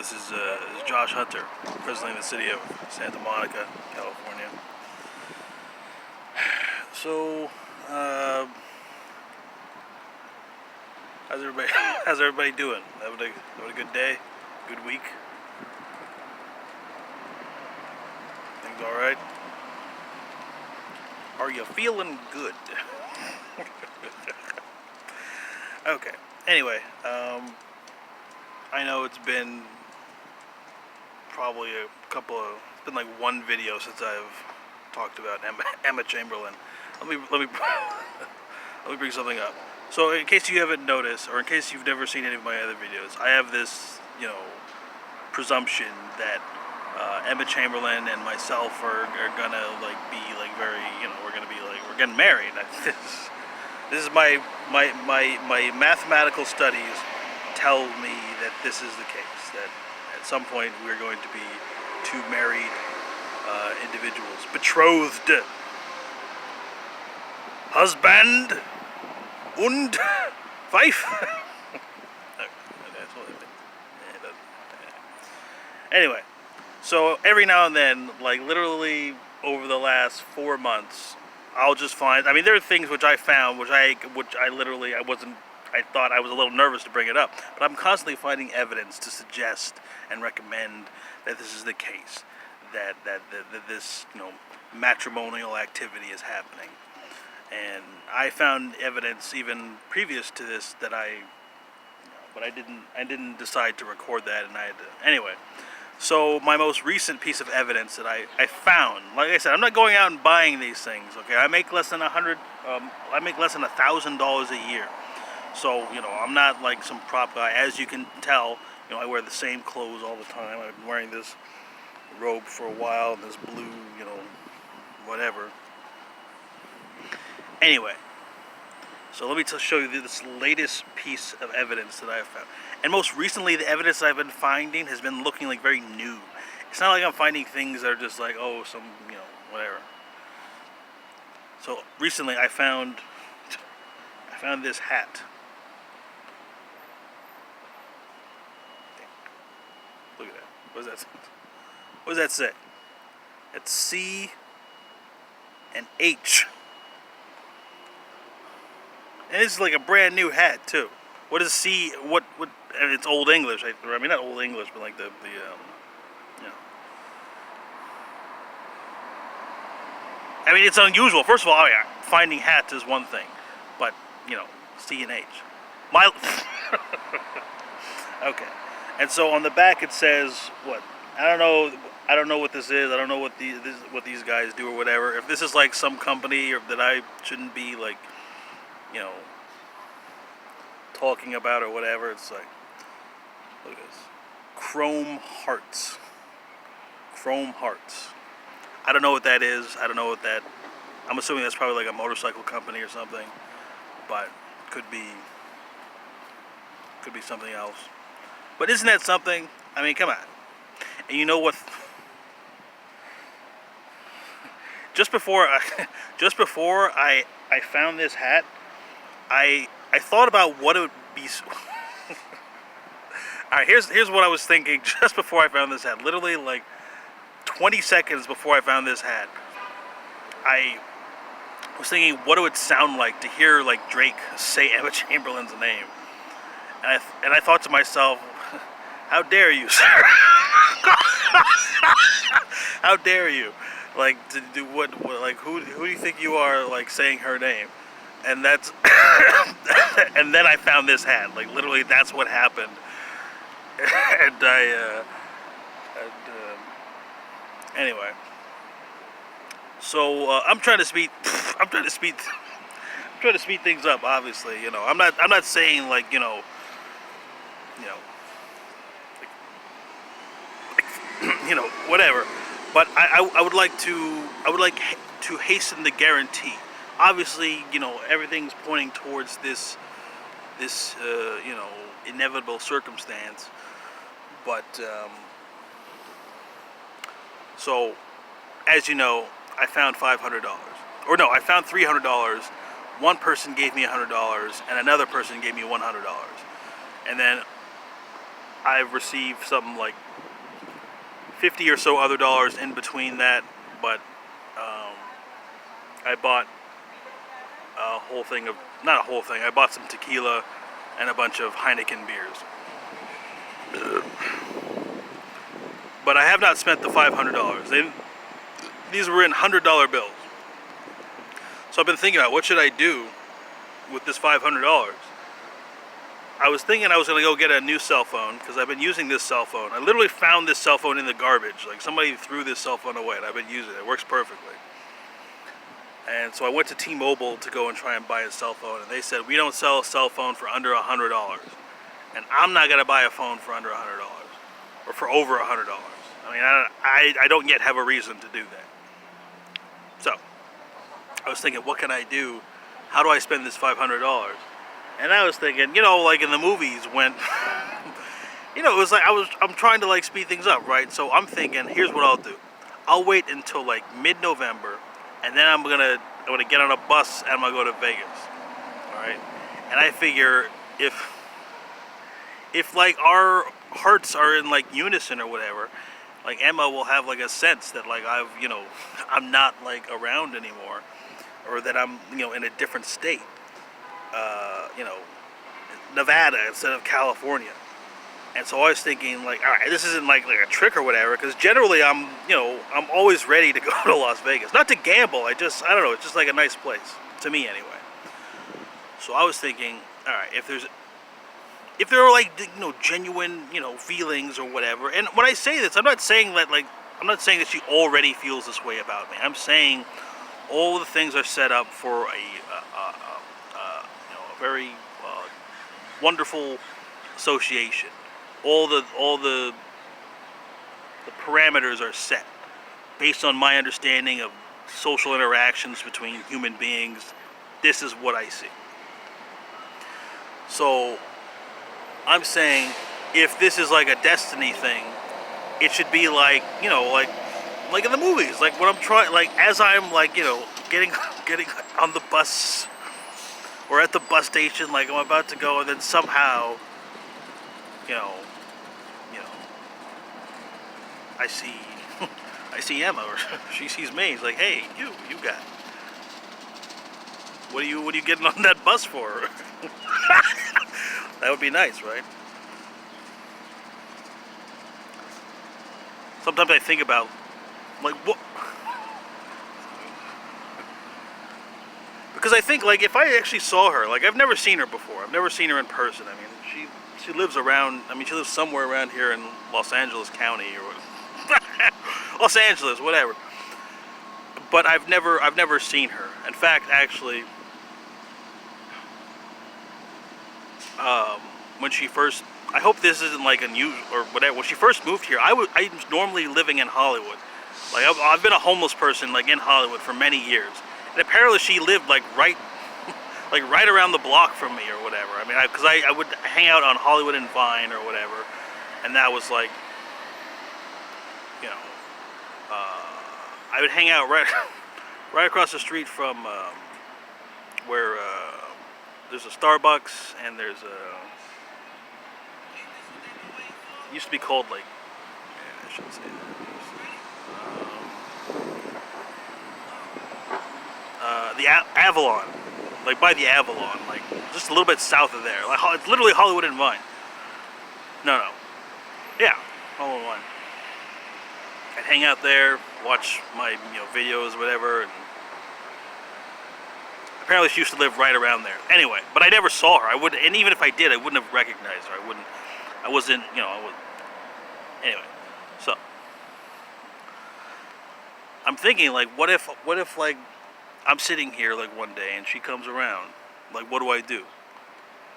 This is Josh Hunter, presently in the city of Santa Monica, California. So, how's everybody doing? Having a good day? Good week? Things all right? Are you feeling good? Okay. Anyway, I know it's been probably it's been like one video since I've talked about Emma Chamberlain. Let me let me bring something up. So in case you haven't noticed, or in case you've never seen any of my other videos, I have this, presumption that Emma Chamberlain and myself are gonna be very, we're getting married. This is my mathematical studies tell me that this is the case, that at some point we're going to be two married individuals, betrothed, husband und wife. Anyway, so every now and then, like literally over the last 4 months, I'll just find, there are things which I found, I thought I was a little nervous to bring it up, but I'm constantly finding evidence to suggest and recommend that this is the case, that this, matrimonial activity is happening. And I found evidence even previous to this that but I didn't decide to record that, and I had to, anyway. So my most recent piece of evidence that I found, like I said, I'm not going out and buying these things, okay? I make less than $1,000 a year. So, I'm not like some prop guy. As you can tell, I wear the same clothes all the time. I've been wearing this robe for a while, and this blue, whatever. Anyway, so let me show you this latest piece of evidence that I found. And most recently, the evidence I've been finding has been looking like very new. It's not like I'm finding things that are just like, oh, some, whatever. So recently I found this hat. Look at that. What does that say? It's C and H. And this is like a brand new hat too. What is C? What? And it's Old English. Not Old English, but like it's unusual. First of all, finding hats is one thing, but C and H. Okay. And so on the back it says what? I don't know what this is. I don't know what these guys do or whatever. If this is like some company or that I shouldn't be like, talking about or whatever. It's like, look at this. Chrome Hearts. I don't know what that is. I'm assuming that's probably like a motorcycle company or something, but could be something else. But isn't that something? Come on. And you know what? Just before I found this hat, I thought about what it would be. Alright, here's what I was thinking just before I found this hat. Literally like 20 seconds before I found this hat, I was thinking what it would sound like to hear like Drake say Emma Chamberlain's name. And I thought to myself, how dare you, sir? How dare you? Like, to do what like, who do you think you are, like, saying her name? And that's, and then I found this hat. Like, literally, that's what happened. And anyway. So, I'm trying to speed things up, obviously, I'm not saying, like, whatever. But I would like to hasten the guarantee. Obviously, everything's pointing towards this inevitable circumstance. But so, as you know, I found $500, or no, I found $300. One person gave me $100, and another person gave me $100. And then I've received something like 50 or so other dollars in between that, but I bought a whole thing of, not a whole thing, I bought some tequila and a bunch of Heineken beers. But I have not spent the $500. These were in $100 bills. So I've been thinking about what should I do with this $500. I was thinking I was going to go get a new cell phone because I've been using this cell phone. I literally found this cell phone in the garbage. Like somebody threw this cell phone away and I've been using it. It works perfectly. And so I went to T-Mobile to go and try and buy a cell phone, and they said we don't sell a cell phone for under $100. And I'm not going to buy a phone for under $100 or for over $100. I mean, I don't yet have a reason to do that. So I was thinking, what can I do? How do I spend this $500? And I was thinking, you know, like in the movies when, you know, it was like I'm trying to like speed things up, right? So I'm thinking, here's what I'll do. I'll wait until like mid-November, and then I'm gonna get on a bus and I'm gonna go to Vegas. All right. And I figure if like our hearts are in like unison or whatever, like Emma will have like a sense that like I'm not like around anymore, or that I'm, you know, in a different state. You know, Nevada instead of California. And so I was thinking, like, all right, this isn't like a trick or whatever, because generally I'm always ready to go to Las Vegas. Not to gamble, I don't know, it's just like a nice place, to me anyway. So I was thinking, all right, if there are like, you know, genuine, you know, feelings or whatever, and when I say this, I'm not saying that she already feels this way about me. I'm saying all the things are set up for a very wonderful association. All the parameters are set based on my understanding of social interactions between human beings. This is what I see. So I'm saying, if this is like a destiny thing, it should be like, you know, like in the movies, like when I'm trying, like as I'm like, you know, getting on the bus or at the bus station, like I'm about to go, and then somehow, you know, I see Emma, or she sees me. He's like, hey, you got. What are you getting on that bus for? That would be nice, right? Sometimes I think about, like, what? Because I think, like, if I actually saw her, like, I've never seen her before. I've never seen her in person. I mean, she lives around. I mean, she lives somewhere around here in Los Angeles County or Los Angeles, whatever. But I've never seen her. In fact, actually, when she first, I hope this isn't like unusual or whatever. When she first moved here, I was normally living in Hollywood. Like I've been a homeless person like in Hollywood for many years, and apparently she lived like right around the block from me or whatever. I mean, because I would hang out on Hollywood and Vine or whatever, and that was like, you know, I would hang out right across the street from where there's a Starbucks, and there's a, it used to be called like, yeah, I shouldn't say that. The Avalon, like by the Avalon, like just a little bit south of there. Like it's literally Hollywood and Vine. No, yeah, Hollywood and Vine. I'd hang out there, watch my videos, whatever. And apparently she used to live right around there. Anyway, but I never saw her. And even if I did, I wouldn't have recognized her. Anyway, so I'm thinking, like, what if like I'm sitting here like one day and she comes around? Like, what do I do?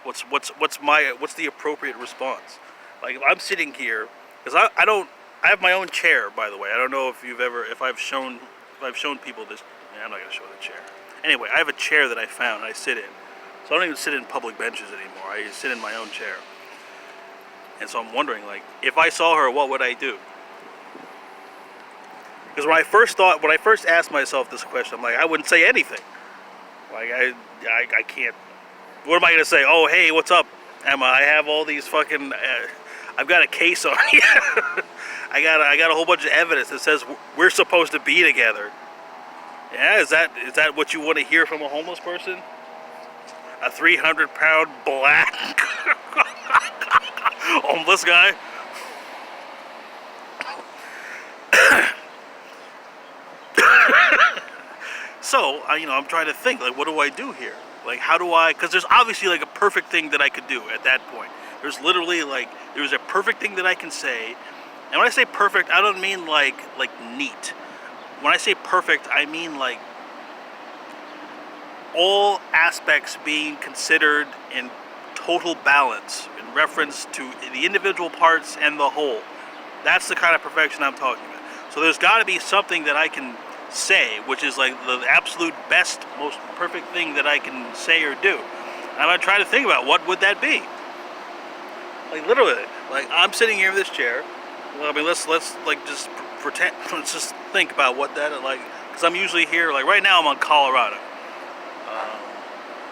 What's the appropriate response? Like, if I'm sitting here, because I have my own chair, by the way. I don't know if I've shown people this. I'm not gonna show the chair. Anyway, I have a chair that I found and I sit in. So I don't even sit in public benches anymore. I just sit in my own chair. And so I'm wondering, like, if I saw her, what would I do? Because when I first asked myself this question, I'm like, I wouldn't say anything. Like, I can't. What am I gonna say? Oh, hey, what's up, Emma? I have all these fucking. I've got a case on you. I got a whole bunch of evidence that says we're supposed to be together. Yeah, is that what you want to hear from a homeless person? A 300-pound black homeless guy? So, I'm trying to think, like, what do I do here? Like, how do I, because there's obviously, like, a perfect thing that I could do at that point. There's literally, like, there's a perfect thing that I can say. And when I say perfect, I don't mean, like neat. When I say perfect, I mean, like, all aspects being considered in total balance in reference to the individual parts and the whole. That's the kind of perfection I'm talking about. So there's got to be something that I can say, which is like the absolute best, most perfect thing that I can say or do. And I'm gonna try to think about what would that be. Like literally, like I'm sitting here in this chair. Well, I mean, let's like just pretend. Let's just think about what that like. Because I'm usually here. Like right now, I'm on Colorado,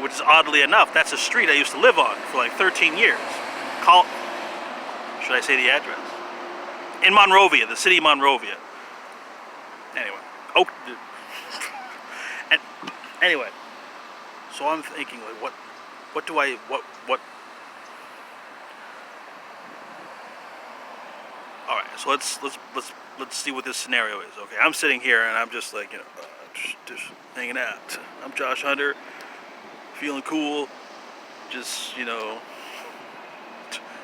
which is oddly enough, that's a street I used to live on for like 13 years. Should I say the address? In Monrovia, the city of Monrovia. Anyway. Oh, and anyway, so I'm thinking like, what do I, what? All right, so let's see what this scenario is. Okay, I'm sitting here and I'm just like, just hanging out. I'm Josh Hunter, feeling cool, just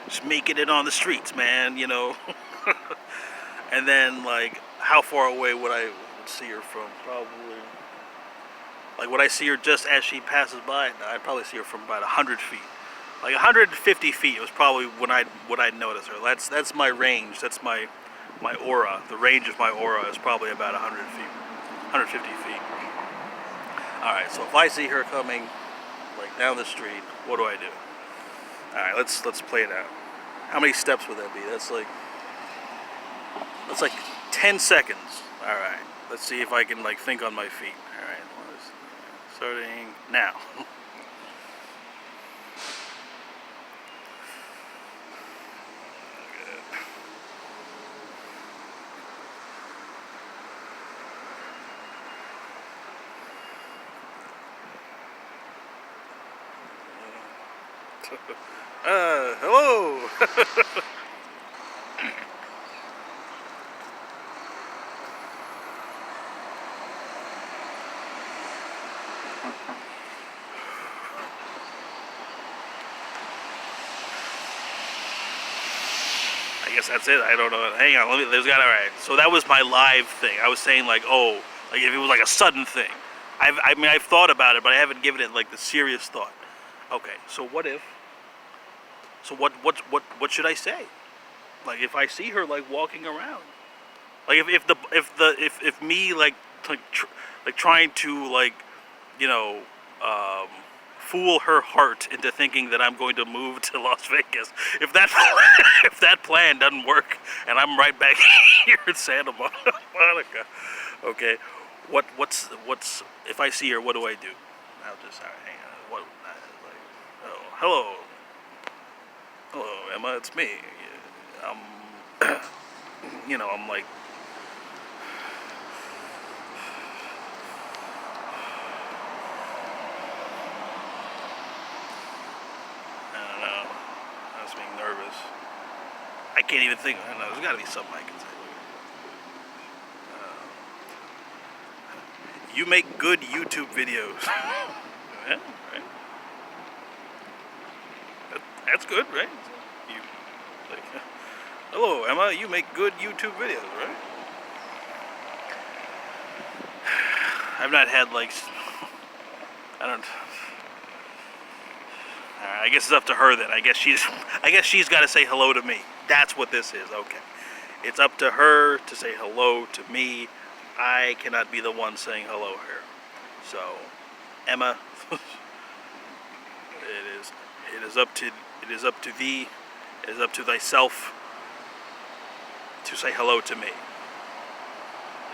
just making it on the streets, man. And then like, how far away would I see her from? Probably, like, would I see her just as she passes by? No, I'd probably see her from about 100 feet. Like 150 feet was probably when I'd notice her. That's my range. That's my aura. The range of my aura is probably about 100 feet, 150 feet. All right. So if I see her coming, like down the street, what do I do? All right. Let's play it out. How many steps would that be? That's like 10 seconds. All right. Let's see if I can like think on my feet. All right. Starting now. Hello. I guess that's it. I don't know. Hang on. All right. So that was my live thing. I was saying like, oh, like if it was like a sudden thing. I've thought about it, but I haven't given it like the serious thought. Okay. So what if? So what should I say? Like if I see her like walking around, like if me like trying to like fool her heart into thinking that I'm going to move to Las Vegas. If that if that plan doesn't work, and I'm right back here in Santa Monica, okay, what's if I see her, what do I do? I'll just hang on. What like, oh, hello, Emma, it's me. I'm like. Being nervous. I can't even think. I don't know. There's got to be something I can say. You make good YouTube videos. Yeah, right. That's good, right? You, like, hello, Emma. You make good YouTube videos, right? I've not had like. I don't. I guess it's up to her then. I guess she's got to say hello to me. That's what this is. Okay. It's up to her to say hello to me. I cannot be the one saying hello to her. So, Emma, it is up to thee, it is up to thyself to say hello to me.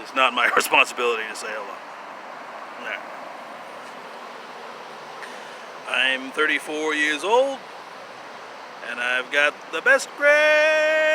It's not my responsibility to say hello. Yeah. I'm 34 years old. And I've got the best grade.